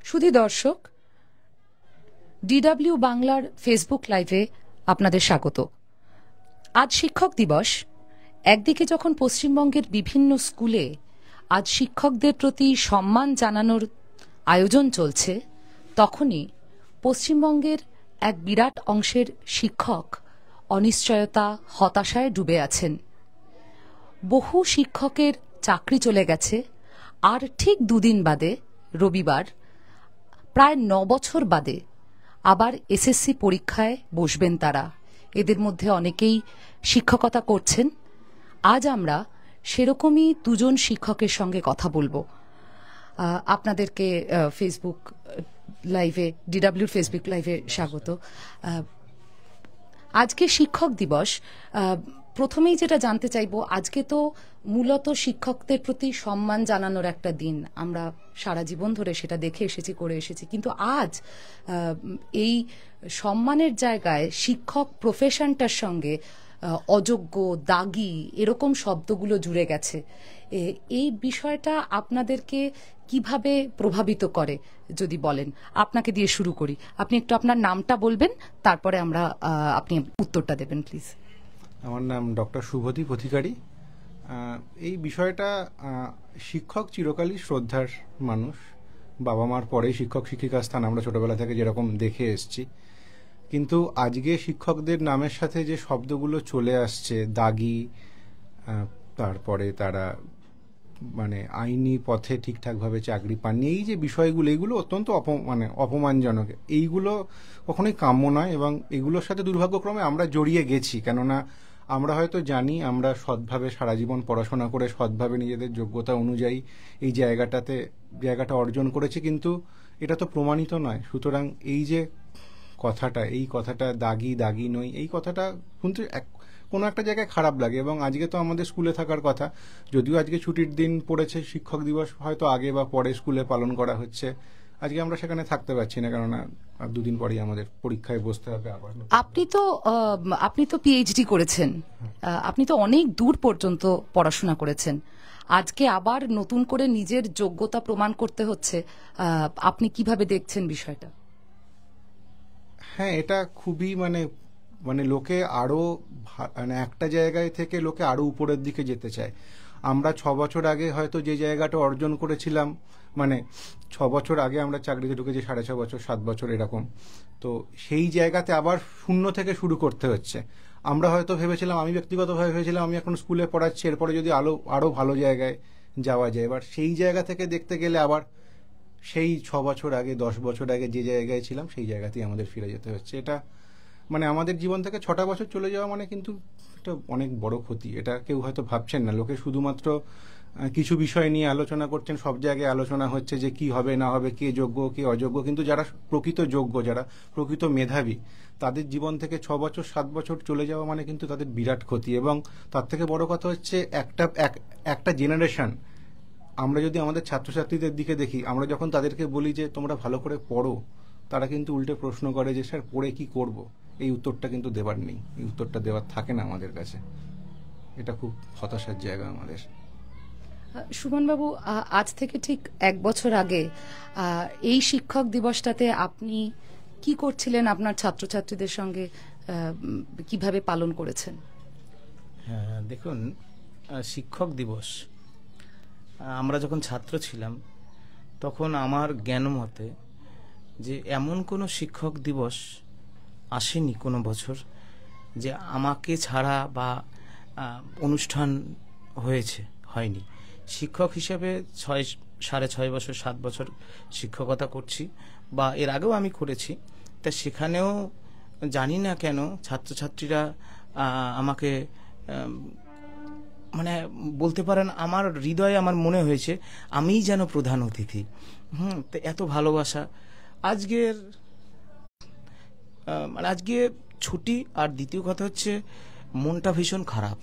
সুধী দর্শক, ডিডব্লিউ বাংলার ফেসবুক লাইভে আপনাদের স্বাগত। আজ শিক্ষক দিবস। একদিকে যখন পশ্চিমবঙ্গের বিভিন্ন স্কুলে আজ শিক্ষকদের প্রতি সম্মান জানানোর আয়োজন চলছে, তখনই পশ্চিমবঙ্গের এক বিরাট অংশের শিক্ষক অনিশ্চয়তা, হতাশায় ডুবে আছেন। বহু শিক্ষকের চাকরি চলে গেছে, আর ঠিক দুদিন বাদে রবিবার প্রায় 9 বছর বাদে আবার এসএসসি পরীক্ষায় বসবেন তারা। এদের মধ্যে অনেকেই শিক্ষকতা করছেন। আজ আমরা সেরকমই দুজন শিক্ষকের সঙ্গে কথা বলবো। আপনাদেরকে ফেসবুক লাইভে, ডিডব্লিউর ফেসবুক লাইভে স্বাগত। আজকে শিক্ষক দিবস। প্রথমেই যেটা জানতে চাইবো, আজকে তো মূলত শিক্ষকদের প্রতি সম্মান জানানোর একটা দিন। আমরা সারা জীবন ধরে সেটা দেখে এসেছি, করে এসেছি, কিন্তু আজ এই সম্মানের জায়গায় শিক্ষক প্রফেশনটার সঙ্গে অযোগ্য, দাগি এরকম শব্দগুলো জুড়ে গেছে। এই বিষয়টা আপনাদেরকে কিভাবে প্রভাবিত করে যদি বলেন? আপনাকে দিয়ে শুরু করি। আপনি একটু আপনার নামটা বলবেন, তারপরে আপনি উত্তরটা দেবেন প্লিজ। আমার নাম ডক্টর শুভদীপ অধিকারী। এই বিষয়টা, শিক্ষক চিরকালই শ্রদ্ধার মানুষ। বাবা মার পরেই শিক্ষক শিক্ষিকার স্থান আমরা ছোটবেলা থেকে যেরকম দেখে এসছি। কিন্তু আজকে শিক্ষকদের নামের সাথে যে শব্দগুলো চলে আসছে, দাগি, তারপরে তারা আইনি পথে ঠিকঠাকভাবে চাকরি পাননি, এই যে বিষয়গুলো, এইগুলো অত্যন্ত অপমানজনক। এইগুলো কখনোই কাম্য নয়, এবং এগুলোর সাথে দুর্ভাগ্যক্রমে আমরা জড়িয়ে গেছি। কেননা আমরা হয়তো জানি আমরা সৎভাবে সারা জীবন পড়াশোনা করে সৎভাবে নিজেদের যোগ্যতা অনুযায়ী এই জায়গাটা অর্জন করেছি, কিন্তু এটা তো প্রমাণিত নয়। সুতরাং এই যে কথাটা দাগি নই, এই কথাটা শুনতে কোনো একটা জায়গায় খারাপ লাগে। এবং আজকে তো আমাদের স্কুলে থাকার কথা, যদিও আজকে ছুটির দিন পড়েছে, শিক্ষক দিবস হয়তো আগে বা পরে স্কুলে পালন করা হচ্ছে, আজকে আমরা সেখানে থাকতে পারছি না, কেননা আর দুদিন পরেই আমাদের পরীক্ষায় বসতে হবে আবার। আপনি তো পিএইচডি করেছেন, আপনি তো অনেক দূর পর্যন্ত পড়াশোনা করেছেন। আজকে আবার নতুন করে নিজের যোগ্যতা প্রমাণ করতে হচ্ছে। আপনি কিভাবে দেখছেন বিষয়টা? হ্যাঁ, এটা খুবই লোকে আরো একটা জায়গায় থেকে লোকে আরো উপরের দিকে যেতে চায়। আমরা 6 বছর আগে হয়তো যে জায়গাটা অর্জন করেছিলাম, 6 বছর আগে আমরা চাকরিতে ঢুকেছি, 6.5 বছর, 7 বছর এরকম, তো সেই জায়গাতে আবার শূন্য থেকে শুরু করতে হচ্ছে। আমরা হয়তো ভেবেছিলাম, আমি ব্যক্তিগতভাবে ভেবেছিলাম আমি এখন স্কুলে পড়াচ্ছি, এরপরে যদি আরো ভালো জায়গায় যাওয়া যায়। এবার সেই জায়গা থেকে দেখতে গেলে আবার সেই 6 বছর আগে, 10 বছর আগে যে জায়গায় ছিলাম সেই জায়গাতেই আমাদের ফিরে যেতে হচ্ছে। এটা আমাদের জীবন থেকে 6টা বছর চলে যাওয়া কিন্তু এটা অনেক বড় ক্ষতি। এটা কেউ হয়তো ভাবছেন না। লোকে শুধুমাত্র কিছু বিষয় নিয়ে আলোচনা করছেন, সব জায়গায় আলোচনা হচ্ছে যে কি হবে না হবে, কে যোগ্য কে অযোগ্য, কিন্তু যারা প্রকৃত যোগ্য, যারা প্রকৃত মেধাবী, তাদের জীবন থেকে 6 বছর 7 বছর চলে যাওয়া কিন্তু তাদের বিরাট ক্ষতি। এবং তার থেকে বড় কথা হচ্ছে একটা জেনারেশন। আমরা যদি আমাদের ছাত্রছাত্রীদের দিকে দেখি, আমরা যখন তাদেরকে বলি যে তোমরা ভালো করে পড়ো, তারা কিন্তু উল্টে প্রশ্ন করে যে স্যার পড়ে কি করব। এই উত্তরটা কিন্তু দেবার নেই, এই উত্তরটা দেওয়ার থাকে না আমাদের কাছে। এটা খুব হতাশার জায়গা আমাদের। সুমনবাবু, আজ থেকে ঠিক 1 বছর আগে এই শিক্ষক দিবসটাতে আপনি কি করছিলেন? আপনার ছাত্রছাত্রীদের সঙ্গে কিভাবে পালন করেছেন? হ্যাঁ, দেখুন, শিক্ষক দিবস আমরা যখন ছাত্র ছিলাম তখন আমার জ্ঞান মতে যে এমন কোনো শিক্ষক দিবস আসেনি কোনো বছর যে আমাকে ছাড়া বা অনুষ্ঠান হয়নি। শিক্ষক হিসেবে 6.5 বছর 7 বছর শিক্ষকতা করছি, বা এর আগেও আমি করেছি। তা সেখানেও জানি না কেন ছাত্রছাত্রীরা আমাকে বলতে পারেন আমার হৃদয়ে আমার মনে হয়েছে আমিই যেন প্রধান অতিথি। তো এত ভালোবাসা। আজকে ছুটি, আর দ্বিতীয় কথা হচ্ছে মনটা ভীষণ খারাপ,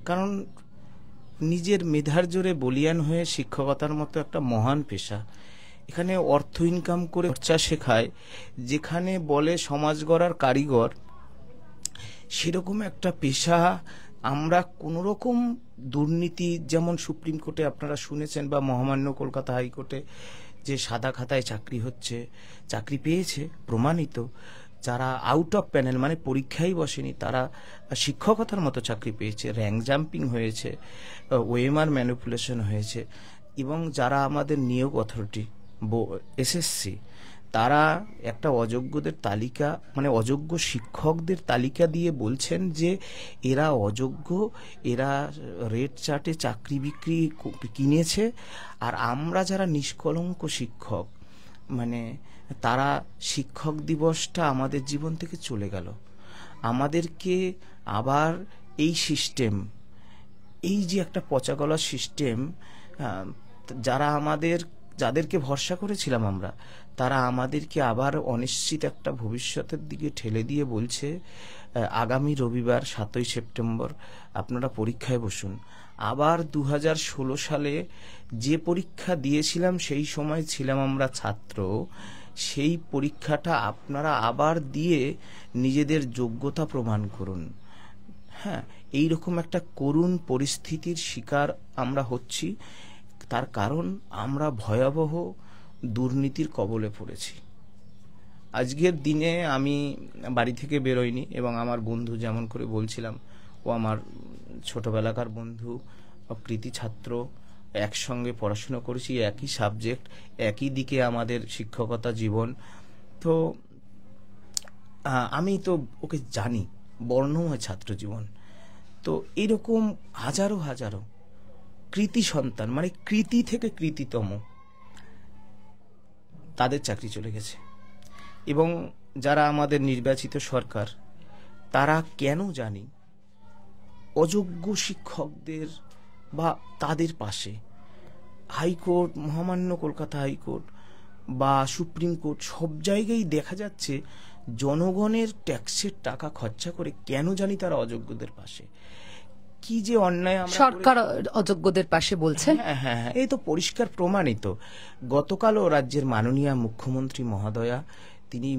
কারণ নিজের মেধার জোরে বলিয়ান হয়ে শিক্ষকতার মতো একটা মহান পেশা, এখানে অর্থ ইনকাম করে চর্চা শেখায়, যেখানে বলে সমাজ গড়ার কারিগর, সেরকম একটা পেশা আমরা কোনো রকম দুর্নীতি, যেমন সুপ্রিম কোর্টে আপনারা শুনেছেন বা মহামান্য কলকাতা হাইকোর্টে যে সাদা খাতায় চাকরি হচ্ছে, চাকরি পেয়েছে প্রমাণিত, যারা আউট অফ প্যানেল মানে পরীক্ষাই বসেনি তারা শিক্ষকতার মতো চাকরি পেয়েছে, র্যাঙ্ক জাম্পিং হয়েছে, ওএমআর ম্যানিপুলেশন হয়েছে, এবং যারা আমাদের নিয়োগ অথরিটি এসএসসি, তারা একটা অযোগ্যদের তালিকা মানে অযোগ্য শিক্ষকদের তালিকা দিয়ে বলছেন যে এরা অযোগ্য, এরা রেড চার্টে চাকরি বিক্রি কিনেছে। আর আমরা যারা নিষ্কলঙ্ক শিক্ষক, মানে তারা শিক্ষক দিবসটা আমাদের জীবন থেকে চলে গেল। আমাদেরকে আবার এই সিস্টেম, এই যে একটা পচাগলা সিস্টেম, যাদেরকে ভরসা করেছিলাম আমরা, তারা আমাদেরকে আবার অনিশ্চিত একটা ভবিষ্যতের দিকে ঠেলে দিয়ে বলছে আগামী রবিবার 7ই সেপ্টেম্বর আপনারা পরীক্ষায় বসুন। আবার 2016 সালে যে পরীক্ষা দিয়েছিলাম, সেই সময় ছিলাম আমরা ছাত্র, সেই পরীক্ষাটা আপনারা আবার দিয়ে নিজেদের যোগ্যতা প্রমাণ করুন। হ্যাঁ, এইরকম একটা করুণ পরিস্থিতির শিকার আমরা হচ্ছি। তার কারণ আমরা ভয়াবহ দুর্নীতির কবলে পড়েছি। আজকের দিনে আমি বাড়ি থেকে বেরোইনি, এবং আমার বন্ধু, যেমন করে বলছিলাম, ও আমার ছোটবেলাকার বন্ধু, কৃতি ছাত্র, একসঙ্গে পড়াশোনা করেছি, একই সাবজেক্ট, একই দিকে আমাদের শিক্ষকতা জীবন। তো আমি তো ওকে জানি, বর্ণময় ছাত্র জীবন। তো এরকম হাজারো হাজারো কৃতি সন্তান, মানে কৃতি থেকে কৃতিতম, তাদের চাকরি চলে গেছে। এবং যারা আমাদের নির্বাচিত সরকার, তারা কেন জানি অযোগ্য শিক্ষকদের বা তাদের পাশে হাইকোর্ট, মহামান্য কলকাতা হাইকোর্ট বা সুপ্রিম কোর্ট, সব জায়গায় দেখা যাচ্ছে জনগণের ট্যাক্সের টাকা খরচা করে কেন জানি তারা অযোগ্যদের পাশে। কি যে অন্যায়! সরকার অযোগ্যদের পাশে বলছে। হ্যাঁ হ্যাঁ হ্যাঁ, এই তো পরিষ্কার প্রমাণিত। গতকালও রাজ্যের মাননীয় মুখ্যমন্ত্রী মহোদয়া, তিনি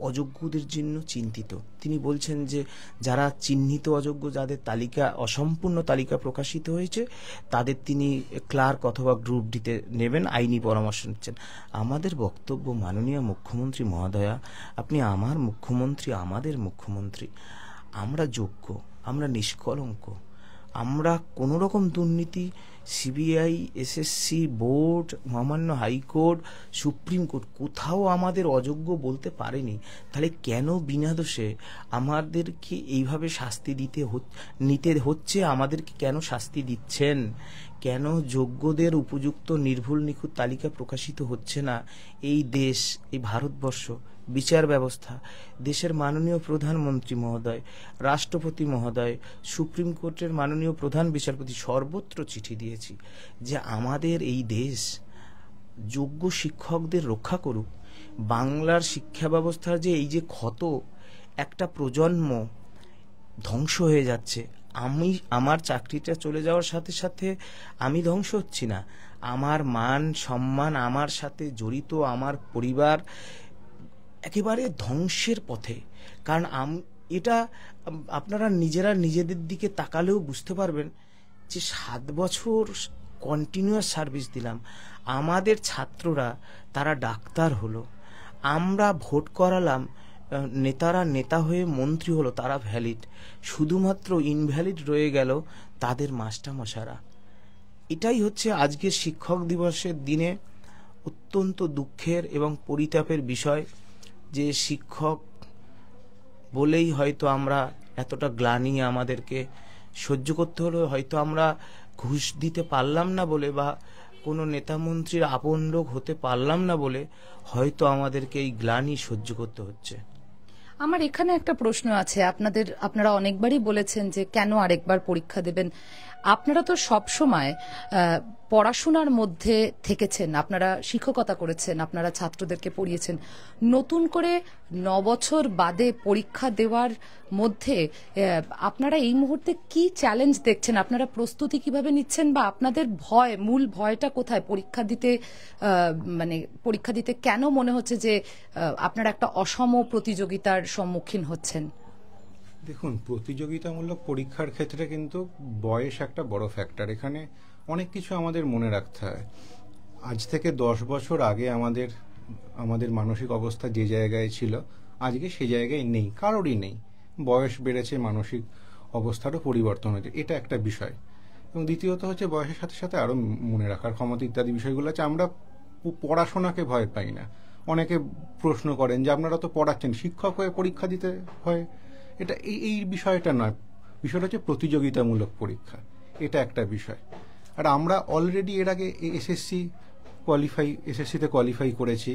অযোগ্যদের জন্য চিন্তিত। তিনি বলছেন যে যারা চিহ্নিত অযোগ্য, যাদের তালিকা, অসম্পূর্ণ তালিকা প্রকাশিত হয়েছে, তাদের তিনি ক্লার্ক অথবা গ্রুপ ডিতে নেবেন, আইনি পরামর্শ নিচ্ছেন। আমাদের বক্তব্য, মাননীয় মুখ্যমন্ত্রী মহোদয়া, আপনি আমার মুখ্যমন্ত্রী, আমাদের মুখ্যমন্ত্রী, আমরা যোগ্য, আমরা নিষ্কলঙ্ক, আমরা কোনো রকম দুর্নীতি সিবিআই, এসএসসি বোর্ড, মহামান্য হাইকোর্ট, সুপ্রিম কোর্ট কোথাও আমাদের অযোগ্য বলতে পারেনি। তাহলে কেন বিনা দোষে আমাদেরকে এইভাবে শাস্তি নিতে হচ্ছে? আমাদেরকে কেন শাস্তি দিচ্ছেন? কেন যোগ্যদের উপযুক্ত নির্ভুল নিখুঁত তালিকা প্রকাশিত হচ্ছে না? এই দেশ, এই ভারতবর্ষ, বিচার ব্যবস্থা, দেশের মাননীয় প্রধানমন্ত্রী মহোদয়, রাষ্ট্রপতি মহোদয়, সুপ্রিম কোর্টের মাননীয় প্রধান বিচারপতি, সর্বত্র চিঠি দিয়েছি যে আমাদের এই দেশ যোগ্য শিক্ষকদের রক্ষা করুক। বাংলার শিক্ষা ব্যবস্থার যে এই যে ক্ষত, একটা প্রজন্ম ধ্বংস হয়ে যাচ্ছে। আমার চাকরিটা চলে যাওয়ার সাথে সাথে আমি ধ্বংস হচ্ছি না, আমার মান সম্মান, আমার সাথে জড়িত আমার পরিবার একেবারে ধ্বংসের পথে। কারণ এটা আপনারা নিজেরা নিজেদের দিকে তাকালেও বুঝতে পারবেন যে 7 বছর কন্টিনিউয়াস সার্ভিস দিলাম, আমাদের ছাত্ররা তারা ডাক্তার হলো, আমরা ভোট করালাম, নেতারা নেতা হয়ে মন্ত্রী হলো, তারা ভ্যালিড, শুধুমাত্র ইনভ্যালিড রয়ে গেল তাদের মাস্টারমশারা। এটাই হচ্ছে আজকের শিক্ষক দিবসের দিনে অত্যন্ত দুঃখের এবং পরিতাপের বিষয়, যে শিক্ষক বলেই হয়তো আমরা এতটা গ্লানি আমাদেরকে সহ্য করতে হলো, হয়তো আমরা ঘুষ দিতে পারলাম না বলে বা কোনো নেতা মন্ত্রীর আপন লোক হতে পারলাম না বলে হয়তো আমাদেরকে এই গ্লানি সহ্য করতে হচ্ছে। আমার এখানে একটা প্রশ্ন আছে, আপনারা অনেকবারই বলেছেন যে কেন আরেকবার পরীক্ষা দেবেন। আপনারা তো সবসময় পড়াশোনার মধ্যে থেকেছেন, আপনারা শিক্ষকতা করেছেন, আপনারা ছাত্রদেরকে পড়িয়েছেন। নতুন করে 9 বছর বাদে পরীক্ষা দেওয়ার মধ্যে আপনারা এই মুহূর্তে কি চ্যালেঞ্জ দেখছেন? আপনারা প্রস্তুতি কিভাবে নিচ্ছেন, বা আপনাদের মূল ভয়টা কোথায়? পরীক্ষা দিতে কেন মনে হচ্ছে যে আপনারা একটা অসম প্রতিযোগিতার সম্মুখীন হচ্ছেন? দেখুন, প্রতিযোগিতামূলক পরীক্ষার ক্ষেত্রে কিন্তু বয়স একটা বড় ফ্যাক্টর। এখানে অনেক কিছু আমাদের মনে রাখতে হয়। আজ থেকে 10 বছর আগে আমাদের আমাদের মানসিক অবস্থা যে জায়গায় ছিল, আজকে সে জায়গায় নেই, কারোরই নেই। বয়স বেড়েছে, মানসিক অবস্থারও পরিবর্তন হয়েছে, এটা একটা বিষয়। এবং দ্বিতীয়ত হচ্ছে বয়সের সাথে সাথে আরও মনে রাখার ক্ষমতা ইত্যাদি বিষয়গুলো আছে। আমরা পড়াশোনাকে ভয় পাই না। অনেকে প্রশ্ন করেন যে আপনারা তো পড়াচ্ছেন, শিক্ষক হয়ে পরীক্ষা দিতে হয়, এটা এই বিষয়টা নয়। বিষয়টা হচ্ছে প্রতিযোগিতামূলক পরীক্ষা, এটা একটা বিষয়। আর আমরা অলরেডি এর আগে এসএসসিতে কোয়ালিফাই করেছি।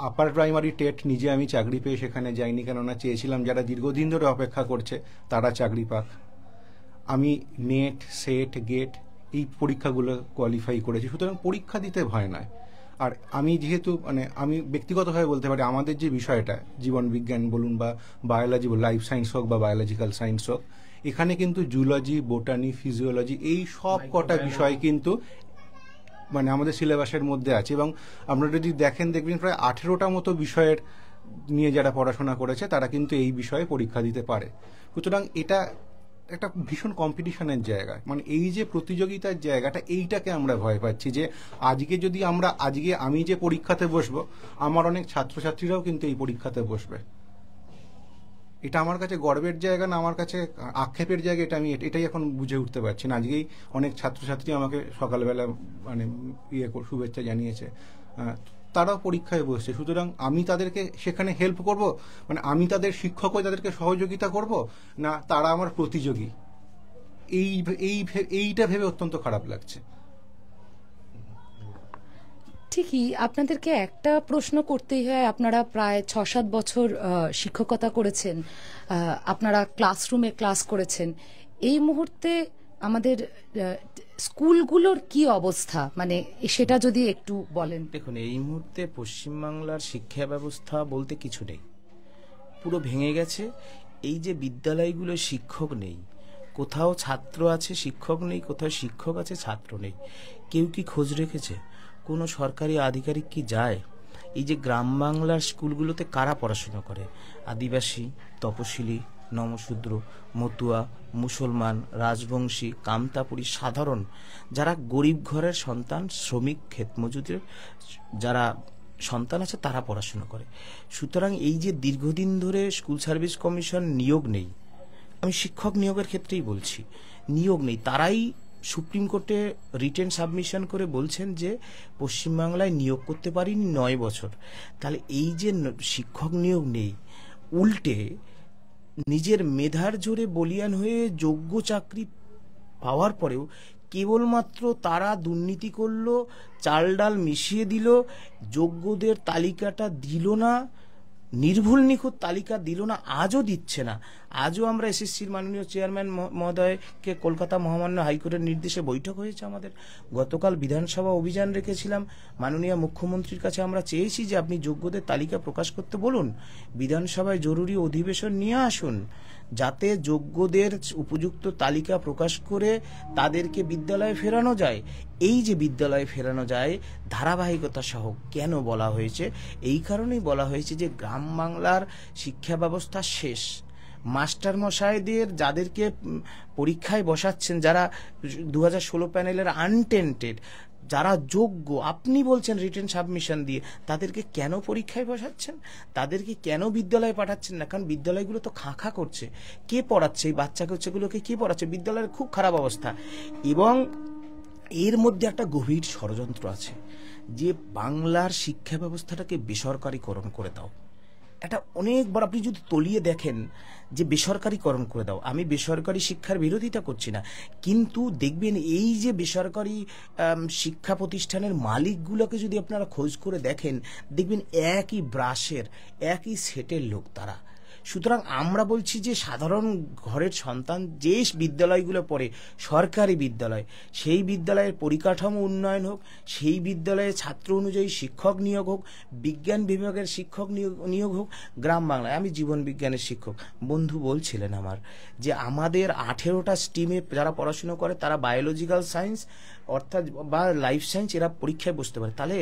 আপার প্রাইমারি টেট নিজে আমি চাকরি পেয়ে সেখানে যাইনি, কেননা চেয়েছিলাম যারা দীর্ঘদিন ধরে অপেক্ষা করছে তারা চাকরি পাক। আমি নেট, সেট, গেট এই পরীক্ষাগুলো কোয়ালিফাই করেছি, সুতরাং পরীক্ষা দিতে ভয় নয়। আর আমি যেহেতু আমি ব্যক্তিগতভাবে বলতে পারি, আমাদের যে বিষয়টা জীবন বিজ্ঞান বলুন বা বায়োলজি, লাইফ সায়েন্স হোক বা বায়োলজিক্যাল সায়েন্স হোক, এখানে কিন্তু জুলজি, বোটানি, ফিজিওলজি এই সব কটা বিষয় কিন্তু আমাদের সিলেবাসের মধ্যে আছে। এবং আপনারা যদি দেখবেন প্রায় 18টা মতো বিষয়ের নিয়ে যারা পড়াশোনা করেছে তারা কিন্তু এই বিষয়ে পরীক্ষা দিতে পারে। সুতরাং এটা একটা ভীষণ কম্পিটিশনের জায়গা। এই যে প্রতিযোগিতার জায়গাটা, এইটাকে আমরা ভয় পাচ্ছি যে আজকে আমি যে পরীক্ষাতে বসবো, আমার অনেক ছাত্রছাত্রীরাও কিন্তু এই পরীক্ষাতে বসবে। এটা আমার কাছে গর্বের জায়গা না আমার কাছে আক্ষেপের জায়গা, এটাই এখন বুঝে উঠতে পারছি না। আজকেই অনেক ছাত্রছাত্রী আমাকে সকালবেলা শুভেচ্ছা জানিয়েছে, তারাও পরীক্ষায় বসছে। সুতরাং আমি তাদেরকে সেখানে হেল্প করব, আমি তাদের শিক্ষক হয়ে তাদেরকে সহযোগিতা করব, না তারা আমার প্রতিযোগী? এইটা ভেবে অত্যন্ত খারাপ লাগছে। ঠিকই, আপনাদেরকে একটা প্রশ্ন করতেই হয়। আপনারা প্রায় 6-7 বছর শিক্ষকতা করেছেন, আপনারা ক্লাসরুমে ক্লাস করেছেন। এই মুহূর্তে আমাদের স্কুলগুলোর কি অবস্থা, সেটা যদি একটু বলেন। দেখুন, এই মুহূর্তে পশ্চিমবাংলার শিক্ষা ব্যবস্থা বলতে কিছু নেই, পুরো ভেঙে গেছে। এই যে বিদ্যালয়গুলো শিক্ষক নেই, কোথাও ছাত্র আছে শিক্ষক নেই, কোথাও শিক্ষক আছে ছাত্র নেই। কেউ কি খোঁজ রেখেছে? কোনো সরকারি আধিকারিক কি যায়? এই যে গ্রাম বাংলার স্কুলগুলোতে কারা পড়াশোনা করে? আদিবাসী, তপশিলি, নমশূদ্র, মতুয়া, মুসলমান, রাজবংশী, কামতাপুরী, সাধারণ যারা গরিব ঘরের সন্তান, শ্রমিক, ক্ষেতমজুদের যারা সন্তান আছে তারা পড়াশোনা করে। সুতরাং এই যে দীর্ঘদিন ধরে স্কুল সার্ভিস কমিশন নিয়োগ নেই, আমি শিক্ষক নিয়োগের ক্ষেত্রেই বলছি, নিয়োগ নেই। তারাই সুপ্রিম কোর্টে রিটেন সাবমিশন করে বলছেন যে পশ্চিমবাংলায় নিয়োগ করতে পারিনি 9 বছর। তাহলে এই যে শিক্ষক নিয়োগ নেই, উল্টে নিজের মেধার জোরে বলিয়ান হয়ে যোগ্য চাকরি পাওয়ার পরেও কেবলমাত্র তারা দুর্নীতি করলো, চাল ডাল মিশিয়ে দিল, যোগ্যদের তালিকাটা দিল না, নির্ভুল নিখুঁত তালিকা দিল না, আজও দিচ্ছে না। আজও আমরা এসএসসির মাননীয় চেয়ারম্যান মহোদয়কে কলকাতা মহামান্য হাইকোর্টের নির্দেশে বৈঠক হয়েছে আমাদের। গতকাল বিধানসভা অভিযান রেখেছিলাম, মাননীয় মুখ্যমন্ত্রীর কাছে আমরা চেয়েছি যে আপনি যোগ্যদের তালিকা প্রকাশ করতে বলুন, বিধানসভায় জরুরি অধিবেশন নিয়ে আসুন, যাতে যোগ্যদের উপযুক্ত তালিকা প্রকাশ করে তাদেরকে বিদ্যালয়ে ফেরানো যায়। এই যে বিদ্যালয়ে ফেরানো যায় ধারাবাহিকতা সহ কেন বলা হয়েছে? এই কারণেই বলা হয়েছে যে গ্রাম বাংলার শিক্ষা ব্যবস্থা শেষ। মাস্টার মশাইদের যাদেরকে পরীক্ষায় বসাচ্ছেন, যারা 2016 প্যানেলের আনটেন্টেড, যারা যোগ্য, আপনি বলছেন রিটেন সাবমিশন দিয়ে, তাদেরকে কেন পরীক্ষায় বসাচ্ছেন? তাদেরকে কেন বিদ্যালয়ে পাঠাচ্ছেন না? কারণ বিদ্যালয়গুলো তো খাঁ করছে। কে পড়াচ্ছে এই বাচ্চাগুলোকে? কে পড়াচ্ছে? বিদ্যালয়ের খুব খারাপ অবস্থা। এবং এর মধ্যে একটা গভীর ষড়যন্ত্র আছে যে বাংলার শিক্ষা ব্যবস্থাটাকে বেসরকারীকরণ করে দাও। এটা অনেকবার আপনি যদি তলিয়ে দেখেন যে বেসরকারীকরণ করে দাও। আমি বেসরকারি শিক্ষার বিরোধিতা করছি না, কিন্তু দেখবেন এই যে বেসরকারি শিক্ষা প্রতিষ্ঠানের মালিকগুলোকে যদি আপনারা খোঁজ করে দেখেন, দেখবেন একই ব্রাশের, একই সেটের লোক তারা। সুতরাং আমরা বলছি যে সাধারণ ঘরের সন্তান যে বিদ্যালয়গুলো পড়ে, সরকারি বিদ্যালয়, সেই বিদ্যালয়ের পরিকাঠামো উন্নয়ন হোক, সেই বিদ্যালয়ে ছাত্র অনুযায়ী শিক্ষক নিয়োগ হোক, বিজ্ঞান বিভাগের শিক্ষক নিয়োগ হোক। গ্রাম বাংলায় আমি জীবন বিজ্ঞানের শিক্ষক, বন্ধু বলছিলেন আমার যে আমাদের 18টা স্ট্রিমে যারা পড়াশুনো করে তারা বায়োলজিক্যাল সায়েন্স অর্থাৎ বা লাইফ সায়েন্স এরা পরীক্ষায় বসতে পারে। তাহলে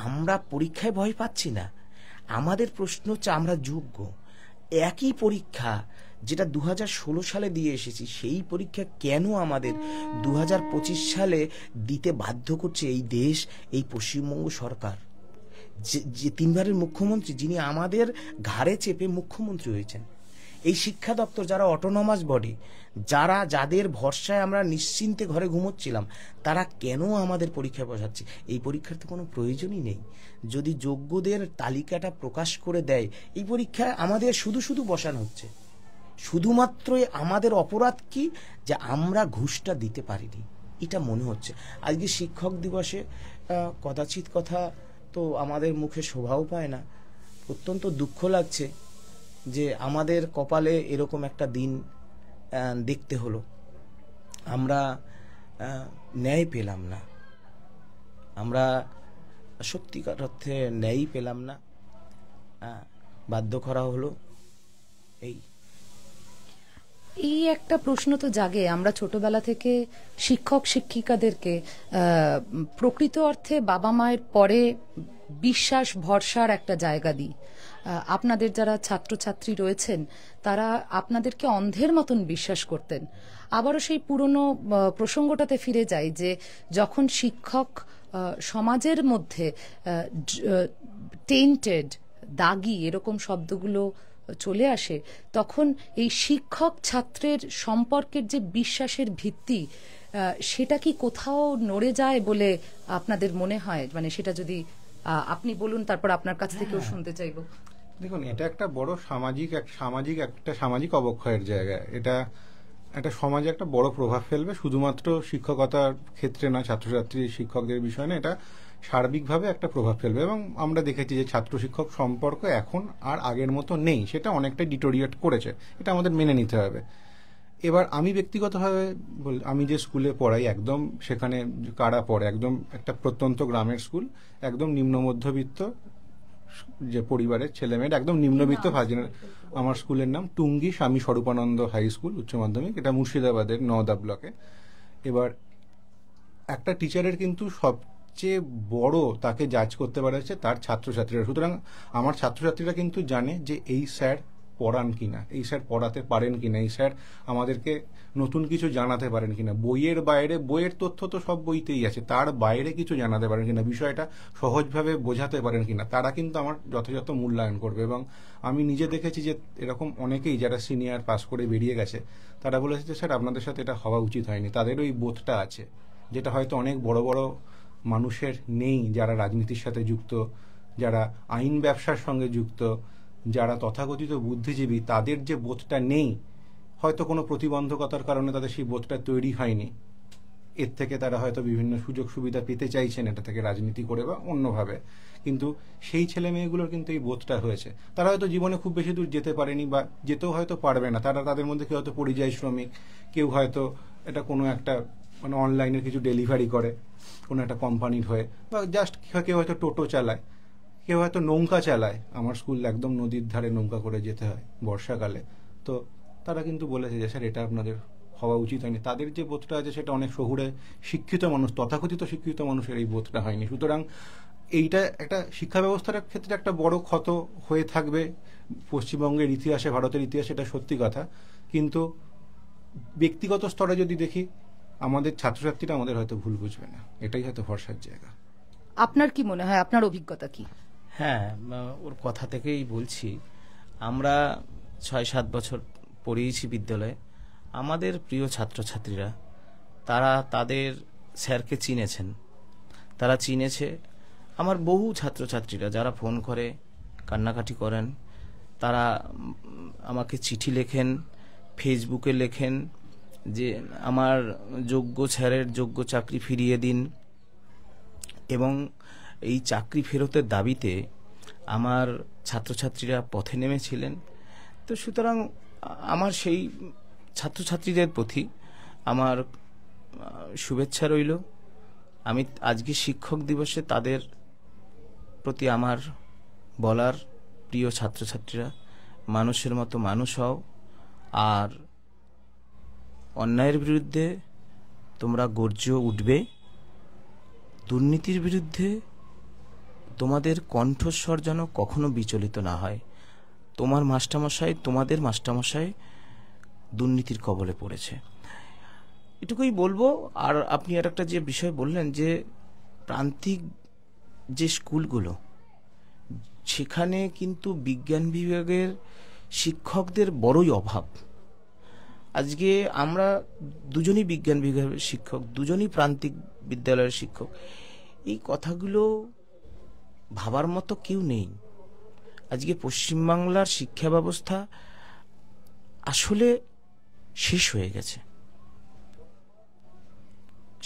আমরা পরীক্ষায় ভয় পাচ্ছি না। আমাদের প্রশ্ন হচ্ছে আমরা যোগ্য। একই পরীক্ষা যেটা 2016 সালে দিয়ে এসেছি, সেই পরীক্ষা কেন আমাদের 2025 সালে দিতে বাধ্য করছে এই দেশ, এই পশ্চিমবঙ্গ সরকার, যে তিনবারের মুখ্যমন্ত্রী, যিনি আমাদের ঘাড়ে চেপে মুখ্যমন্ত্রী হয়েছেন। এই শিক্ষা দপ্তর, যারা অটোনমাস বডি, যাদের ভরসায় আমরা নিশ্চিন্তে ঘরে ঘুমোচ্ছিলাম, তারা কেন আমাদের পরীক্ষায় বসাচ্ছে? এই পরীক্ষার তো কোনো প্রয়োজনই নেই। যদি যোগ্যদের তালিকাটা প্রকাশ করে দেয়, এই পরীক্ষায় আমাদের শুধু শুধু বসানো হচ্ছে। শুধুমাত্র আমাদের অপরাধ কি, যে আমরা ঘুষটা দিতে পারিনি, এটা মনে হচ্ছে। আজকে শিক্ষক দিবসে কদাচিৎ কথা তো আমাদের মুখে শোভাও পায় না। অত্যন্ত দুঃখ লাগছে যে আমাদের কপালে এরকম একটা দিন দেখতে হলো। আমরা ন্যায় পেলাম না, আমরা সত্যিকার অর্থে ন্যায় পেলাম না, বাধ্য করা হলো। এই একটা প্রশ্ন তো জাগে, আমরা ছোটবেলা থেকে শিক্ষক শিক্ষিকাদেরকে প্রকৃত অর্থে বাবা মায়ের পরে বিশ্বাস ভরসার একটা জায়গা দিই। আপনাদের যারা ছাত্রছাত্রী রয়েছেন তারা আপনাদেরকে অন্ধের মতন বিশ্বাস করতেন। আবারও সেই পুরনো প্রসঙ্গটাতে ফিরে যাই যে যখন শিক্ষক সমাজের মধ্যে টেন্টেড, দাগি এরকম শব্দগুলো চলে আসে, তখন এই শিক্ষক ছাত্রের সম্পর্কের যে বিশ্বাসের ভিত্তি, সেটা কি কোথাও নড়ে যায় বলে আপনাদের মনে হয়? মানে সেটা যদি আপনি বলুন, তারপর আপনার কাছ থেকেও শুনতে চাইবো। দেখুন, এটা একটা বড় সামাজিক অবক্ষয়ের জায়গা। এটা একটা সমাজে একটা বড় প্রভাব ফেলবে, শুধুমাত্র শিক্ষকতার ক্ষেত্রে নয়, ছাত্রছাত্রী শিক্ষকদের বিষয় না, এটা সার্বিকভাবে একটা প্রভাব ফেলবে। এবং আমরা দেখেছি যে ছাত্র শিক্ষক সম্পর্ক এখন আর আগের মতো নেই, সেটা অনেকটা ডিটোরিয়েট করেছে, এটা আমাদের মেনে নিতে হবে। এবার আমি ব্যক্তিগতভাবে আমি যে স্কুলে পড়াই, একদম সেখানে কারা পড়ে, একদম একটা প্রত্যন্ত গ্রামের স্কুল, একদম নিম্ন মধ্যবিত্ত যে পরিবারের ছেলেমেয়ের, একদম নিম্নবিত্ত ভাজনের। আমার স্কুলের নাম টুঙ্গি স্বামী স্বরূপানন্দ হাই স্কুল উচ্চ মাধ্যমিক, এটা মুর্শিদাবাদের নওদা ব্লকে। এবার একটা টিচারের কিন্তু সবচেয়ে বড় তাকে জাজ করতে পারে হচ্ছে তার ছাত্রছাত্রীরা। সুতরাং আমার ছাত্রছাত্রীরা কিন্তু জানে যে এই স্যার পড়ান কিনা, এই স্যার পড়াতে পারেন কিনা, এই স্যার আমাদেরকে নতুন কিছু জানাতে পারেন কিনা, বইয়ের বাইরে, বইয়ের তথ্য তো সব বইতেই আছে, তার বাইরে কিছু জানাতে পারেন কিনা, বিষয়টা সহজভাবে বোঝাতে পারেন কিনা, তারা কিন্তু আমার যথাযথ মূল্যায়ন করবে। এবং আমি নিজে দেখেছি যে এরকম অনেকেই যারা সিনিয়র পাস করে বেরিয়ে গেছে, তারা বলেছে যে স্যার আপনাদের সাথে এটা হওয়া উচিত হয়নি। তাদের ওই বোধটা আছে, যেটা হয়তো অনেক বড় বড় মানুষের নেই, যারা রাজনীতির সাথে যুক্ত, যারা আইন ব্যবসার সঙ্গে যুক্ত, যারা তথাকথিত বুদ্ধিজীবী, তাদের যে বোধটা নেই, হয়তো কোনো প্রতিবন্ধকতার কারণে তাদের সেই বোধটা তৈরি হয়নি। এর থেকে তারা হয়তো বিভিন্ন সুযোগ সুবিধা পেতে চাইছেন, এটা থেকে রাজনীতি করে বা অন্যভাবে, কিন্তু সেই ছেলে মেয়েগুলোর কিন্তু এই বোধটা হয়েছে। তারা হয়তো জীবনে খুব বেশি দূর যেতে পারেনি বা যেতেও হয়তো পারবে না। তাদের মধ্যে কেউ হয়তো পরিযায়ী শ্রমিক, কেউ হয়তো এটা কোনো একটা মানে অনলাইনের কিছু ডেলিভারি করে কোনো একটা কোম্পানির হয়ে, বা জাস্ট কেউ হয়তো টোটো চালায়, কেউ হয়তো নৌকা চালায়। আমার স্কুল একদম নদীর ধারে নৌকা করে যেতে হয় বর্ষাকালে। তো তারা কিন্তু বলেছে যে স্যার এটা আপনাদের হওয়া উচিত হয়নি। তাদের যে বোধটা আছে সেটা অনেক শহুরে শিক্ষিত মানুষ, তথাকথিত শিক্ষিত মানুষের এই বোধটা হয়নি। সুতরাং এইটা একটা শিক্ষা ব্যবস্থার ক্ষেত্রে একটা বড় ক্ষত হয়ে থাকবে পশ্চিমবঙ্গের ইতিহাসে, ভারতের ইতিহাসে, এটা সত্যি কথা। কিন্তু ব্যক্তিগত স্তরে যদি দেখি, আমাদের ছাত্রছাত্রীরা আমাদের হয়তো ভুল বুঝবে না, এটাই হয়তো ভরসার জায়গা। আপনার কি মনে হয়, আপনার অভিজ্ঞতা কি? হ্যাঁ, ওর কথা থেকেই বলছি, আমরা 6-7 বছর পড়িয়েছি বিদ্যালয়ে। আমাদের প্রিয় ছাত্রছাত্রীরা তারা তাদের স্যারকে চিনেছেন, তারা চিনেছে। আমার বহু ছাত্রছাত্রীরা যারা ফোন করে কান্নাকাটি করেন, তারা আমাকে চিঠি লেখেন, ফেসবুকে লেখেন যে আমার যোগ্য স্যারের যোগ্য চাকরি ফিরিয়ে দিন। এবং এই চাকরি ফেরতের দাবিতে আমার ছাত্রছাত্রীরা পথে নেমেছিলেন। তো সুতরাং আমার সেই ছাত্রছাত্রীদের প্রতি আমার শুভেচ্ছা রইল। আমি আজকে শিক্ষক দিবসে তাদের প্রতি আমার বলার, প্রিয় ছাত্রছাত্রীরা, মানুষের মতো মানুষ হও, আর অন্যায়ের বিরুদ্ধে তোমরা গর্জে উঠবে, দুর্নীতির বিরুদ্ধে তোমাদের কণ্ঠস্বর যেন কখনো বিচলিত না হয়। তোমার মাস্টারমশাই, তোমাদের মাস্টারমশাই দুর্নীতির কবলে পড়েছে। এটুকুই বলবো। আর আপনি আর একটা যে বিষয় বললেন যে প্রান্তিক যে স্কুলগুলো, সেখানে কিন্তু বিজ্ঞান বিভাগের শিক্ষকদের বড়ই অভাব। আজকে আমরা দুজনই বিজ্ঞান বিভাগের শিক্ষক, দুজনই প্রান্তিক বিদ্যালয়ের শিক্ষক। এই কথাগুলো ভাবার মতো কেউ নেই। আজকে পশ্চিমবাংলার শিক্ষা ব্যবস্থা আসলে শেষ হয়ে গেছে,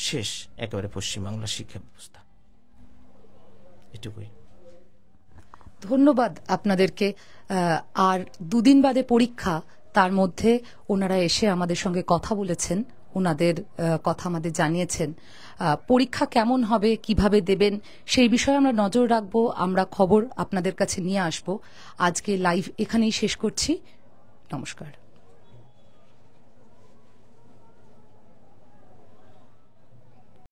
শেষ একেবারে পশ্চিমবাংলার শিক্ষা ব্যবস্থা। এটুকুই। ধন্যবাদ আপনাদেরকে। আর দুদিন বাদে পরীক্ষা, তার মধ্যে ওনারা এসে আমাদের সঙ্গে কথা বলেছেন, ওনাদের কথা আমাদের জানিয়েছেন। পরীক্ষা কেমন হবে, কিভাবে দেবেন, সেই বিষয়ে আমরা নজর রাখবো, আমরা খবর আপনাদের কাছে নিয়ে আসব। আজকে লাইভ এখানেই শেষ করছি। নমস্কার।